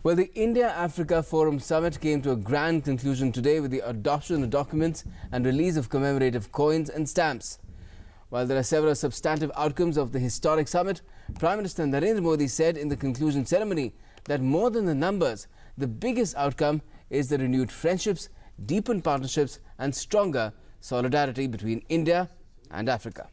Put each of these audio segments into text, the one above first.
Well, the India-Africa Forum Summit came to a grand conclusion today with the adoption of documents and release of commemorative coins and stamps. While there are several substantive outcomes of the historic summit, Prime Minister Narendra Modi said in the conclusion ceremony that more than the numbers, the biggest outcome is the renewed friendships, deepened partnerships and stronger solidarity between India and Africa.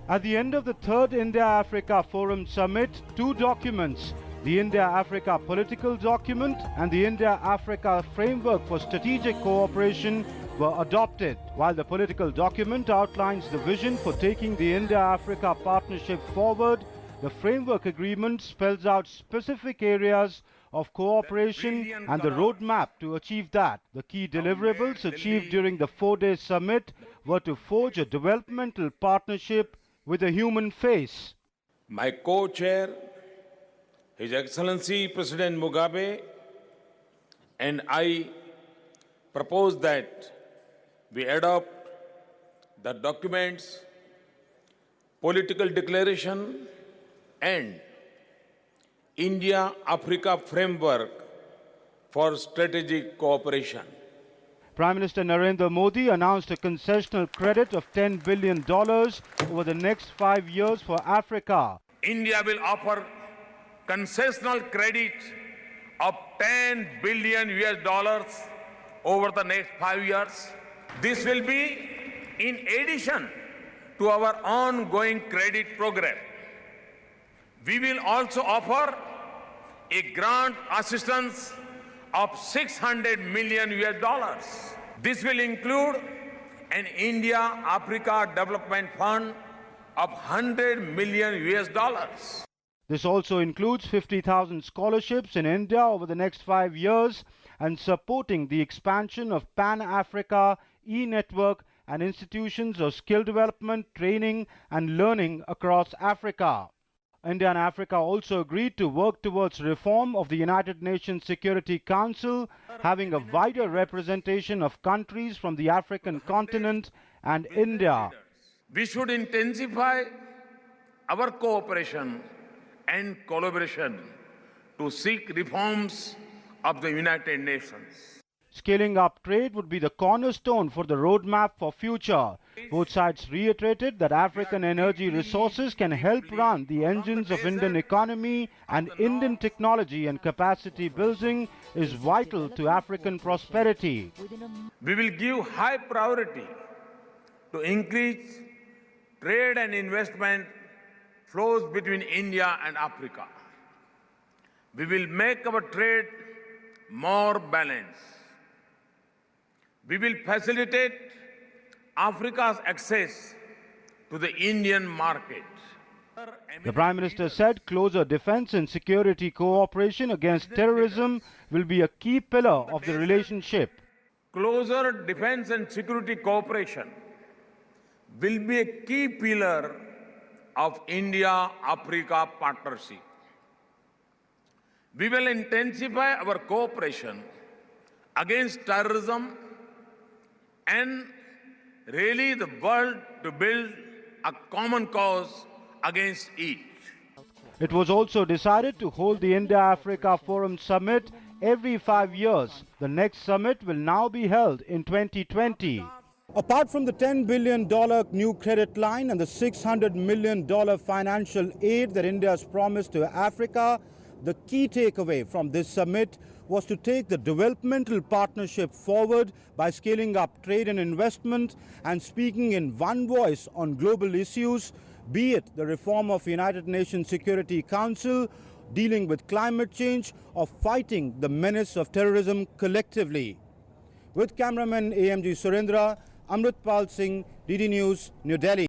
At the end of the third India-Africa Forum Summit, two documents, the India-Africa Political Document and the India-Africa Framework for Strategic Cooperation, were adopted. While the political document outlines the vision for taking the India-Africa partnership forward, the framework agreement spells out specific areas of cooperation and the roadmap to achieve that. The key deliverables achieved during the four-day summit were to forge a developmental partnership with a human face. My co-chair, His Excellency President Mugabe, and I propose that we adopt the documents, political declaration and India-Africa Framework for Strategic Cooperation. Prime Minister Narendra Modi announced a concessional credit of $10 billion over the next 5 years for Africa. India will offer concessional credit of $10 billion over the next 5 years. This will be in addition to our ongoing credit program. We will also offer a grant assistance of $600 million. This will include an India-Africa Development Fund of $100 million. This also includes 50,000 scholarships in India over the next 5 years and supporting the expansion of Pan-Africa e-network and institutions of skill development, training and learning across Africa. India and Africa also agreed to work towards reform of the United Nations Security Council, having a wider representation of countries from the African continent and India. We should intensify our cooperation and collaboration to seek reforms of the United Nations. Scaling up trade would be the cornerstone for the roadmap for future. Both sides reiterated that African energy resources can help run the engines of Indian economy, and Indian technology and capacity building is vital to African prosperity. We will give high priority to increase trade and investment flows between India and Africa. We will make our trade more balanced. We will facilitate Africa's access to the Indian market. The Prime Minister said closer defense and security cooperation against terrorism will be a key pillar of the relationship. Closer defense and security cooperation will be a key pillar of India-Africa partnership. We will intensify our cooperation against terrorism and rally the world to build a common cause against it. It was also decided to hold the India-Africa Forum Summit every 5 years. The next summit will now be held in 2020. Apart from the $10 billion new credit line and the $600 million financial aid that India has promised to Africa, the key takeaway from this summit was to take the developmental partnership forward by scaling up trade and investment and speaking in one voice on global issues, be it the reform of the United Nations Security Council, dealing with climate change, or fighting the menace of terrorism collectively. With cameraman AMG Surendra, Amritpal Singh, DD News, New Delhi.